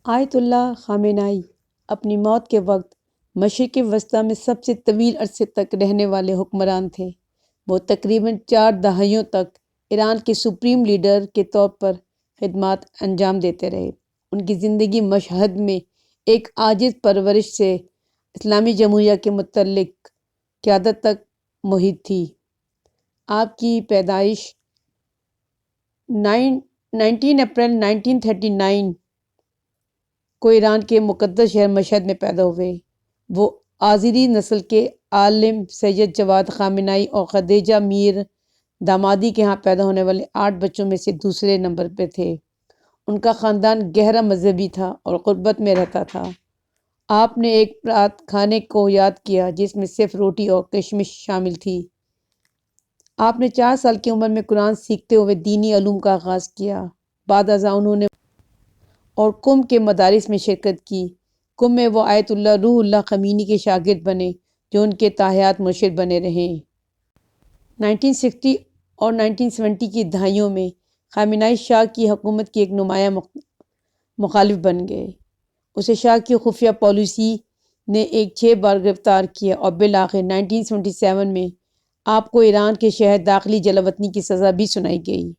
آیت اللہ خامنہئی اپنی موت کے وقت مشرق وسطیٰ میں سب سے طویل عرصے تک رہنے والے حکمران تھے۔ وہ تقریباً 4 دہائیوں تک ایران کے سپریم لیڈر کے طور پر خدمات انجام دیتے رہے۔ ان کی زندگی مشہد میں ایک عاجز پرورش سے اسلامی جمہوریہ کے متعلق قیادت تک محیط تھی۔ آپ کی پیدائش 19 اپریل 1939 کو ایران کے مقدس شہر مشہد میں پیدا ہوئے۔ وہ آذری نسل کے عالم سید جواد خامنہئی اور خدیجہ میر دامادی کے ہاں پیدا ہونے والے 8 بچوں میں سے دوسرے نمبر پہ تھے۔ ان کا خاندان گہرا مذہبی تھا اور غربت میں رہتا تھا۔ آپ نے ایک رات کھانے کو یاد کیا جس میں صرف روٹی اور کشمش شامل تھی۔ آپ نے 4 سال کی عمر میں قرآن سیکھتے ہوئے دینی علوم کا آغاز کیا۔ بعد ازاں انہوں نے اور قم کے مدارس میں شرکت کی۔ قم میں وہ آیت اللہ روح اللہ خمینی کے شاگرد بنے جو ان کے تا حیات مرشد بنے رہے۔ 1960 اور 1970 کی دہائیوں میں خامنہئی شاہ کی حکومت کی ایک نمایاں مخالف بن گئے۔ اسے شاہ کی خفیہ پالیسی نے 6 بار گرفتار کیا اور بالآخر 1977 میں آپ کو ایران کے شہر داخلی جلا وطنی کی سزا بھی سنائی گئی۔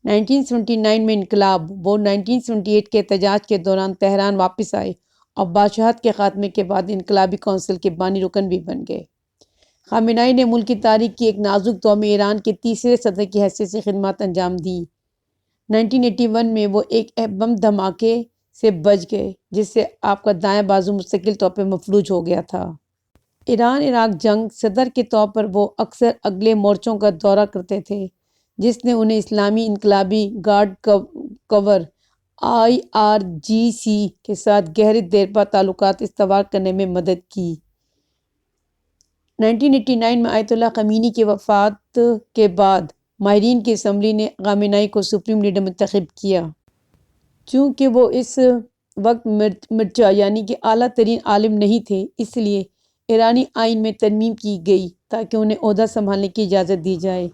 1979 میں انقلاب۔ وہ 1978 کے احتجاج کے دوران تہران واپس آئے اور بادشاہت کے خاتمے کے بعد انقلابی کونسل کے بانی رکن بھی بن گئے۔ خامنہئی نے ملک کی تاریخ کی ایک نازک دور میں ایران کے تیسرے صدر کی حیثیت سے خدمات انجام دیں۔ 1981 میں وہ ایک بم دھماکے سے بچ گئے جس سے آپ کا دائیں بازو مستقل طور پر مفلوج ہو گیا تھا۔ ایران عراق جنگ صدر کے طور پر وہ اکثر اگلے مورچوں کا دورہ کرتے تھے جس نے انہیں اسلامی انقلابی گارڈ کور IRGC کے ساتھ گہرے دیرپا تعلقات استوار کرنے میں مدد کی۔ 1989 میں آیت اللہ خمینی کی وفات کے بعد ماہرین کی اسمبلی نے خامنہئی کو سپریم لیڈر منتخب کیا۔ چونکہ وہ اس وقت مرچا یعنی کہ اعلیٰ ترین عالم نہیں تھے، اس لیے ایرانی آئین میں ترمیم کی گئی تاکہ انہیں عہدہ سنبھالنے کی اجازت دی جائے۔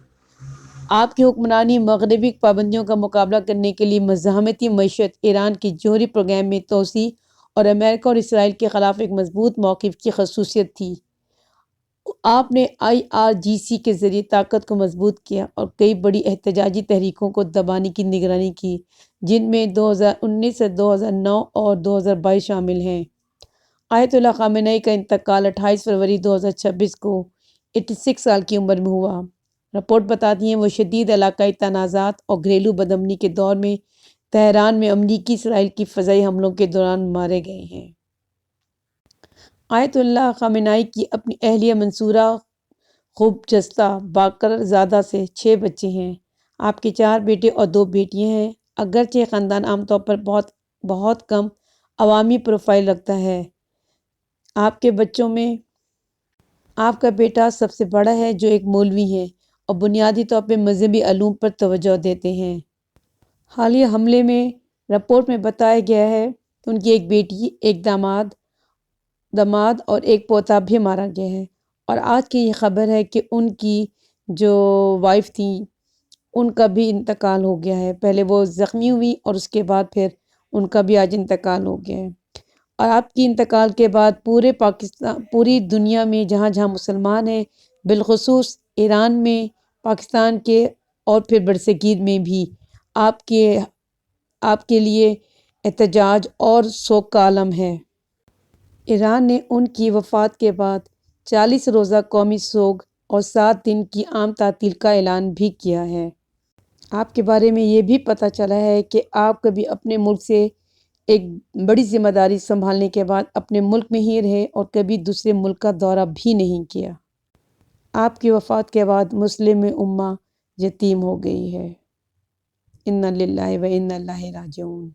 آپ کی حکمرانی مغربی پابندیوں کا مقابلہ کرنے کے لیے مزاحمتی معیشت، ایران کے جوہری پروگرام میں توسیع اور امریکہ اور اسرائیل کے خلاف ایک مضبوط موقف کی خصوصیت تھی۔ آپ نے IRGC کے ذریعے طاقت کو مضبوط کیا اور کئی بڑی احتجاجی تحریکوں کو دبانے کی نگرانی کی جن میں 2019 سے 2009 اور 2022 شامل ہیں۔ آیت اللہ خامنہئی کا انتقال 28 فروری 2026 کو 86 سال کی عمر میں ہوا۔ رپورٹ بتاتی ہیں وہ شدید علاقائی تنازعات اور گھریلو بدامنی کے دور میں تہران میں امریکی اسرائیل کی فضائی حملوں کے دوران مارے گئے ہیں۔ آیت اللہ خامنہئی کی اپنی اہلیہ منصورہ خوبجستہ باقر زادہ سے 6 بچے ہیں۔ آپ کے 4 بیٹے اور 2 بیٹیاں ہیں۔ اگرچہ یہ خاندان عام طور پر بہت کم عوامی پروفائل رکھتا ہے۔ آپ کے بچوں میں آپ کا بیٹا سب سے بڑا ہے جو ایک مولوی ہے اور بنیادی طور پر مذہبی علوم پر توجہ دیتے ہیں۔ حالیہ حملے میں رپورٹ میں بتایا گیا ہے کہ ان کی ایک بیٹی، ایک داماد اور ایک پوتا بھی مارا گیا ہے، اور آج کی یہ خبر ہے کہ ان کی جو وائف تھیں ان کا بھی انتقال ہو گیا ہے۔ پہلے وہ زخمی ہوئی اور اس کے بعد پھر ان کا بھی آج انتقال ہو گیا ہے۔ اور آپ کی انتقال کے بعد پوری دنیا میں جہاں جہاں مسلمان ہیں، بالخصوص ایران میں، پاکستان کے اور پھر برصغیر میں بھی آپ کے لیے احتجاج اور سوگ کا عالم ہے۔ ایران نے ان کی وفات کے بعد 40 روزہ قومی سوگ اور 7 دن کی عام تعطیل کا اعلان بھی کیا ہے۔ آپ کے بارے میں یہ بھی پتہ چلا ہے کہ آپ کبھی اپنے ملک سے ایک بڑی ذمہ داری سنبھالنے کے بعد اپنے ملک میں ہی رہے اور کبھی دوسرے ملک کا دورہ بھی نہیں کیا۔ آپ کی وفات کے بعد مسلم امہ یتیم ہو گئی ہے۔ انا للہ و انا الیہ راجعون۔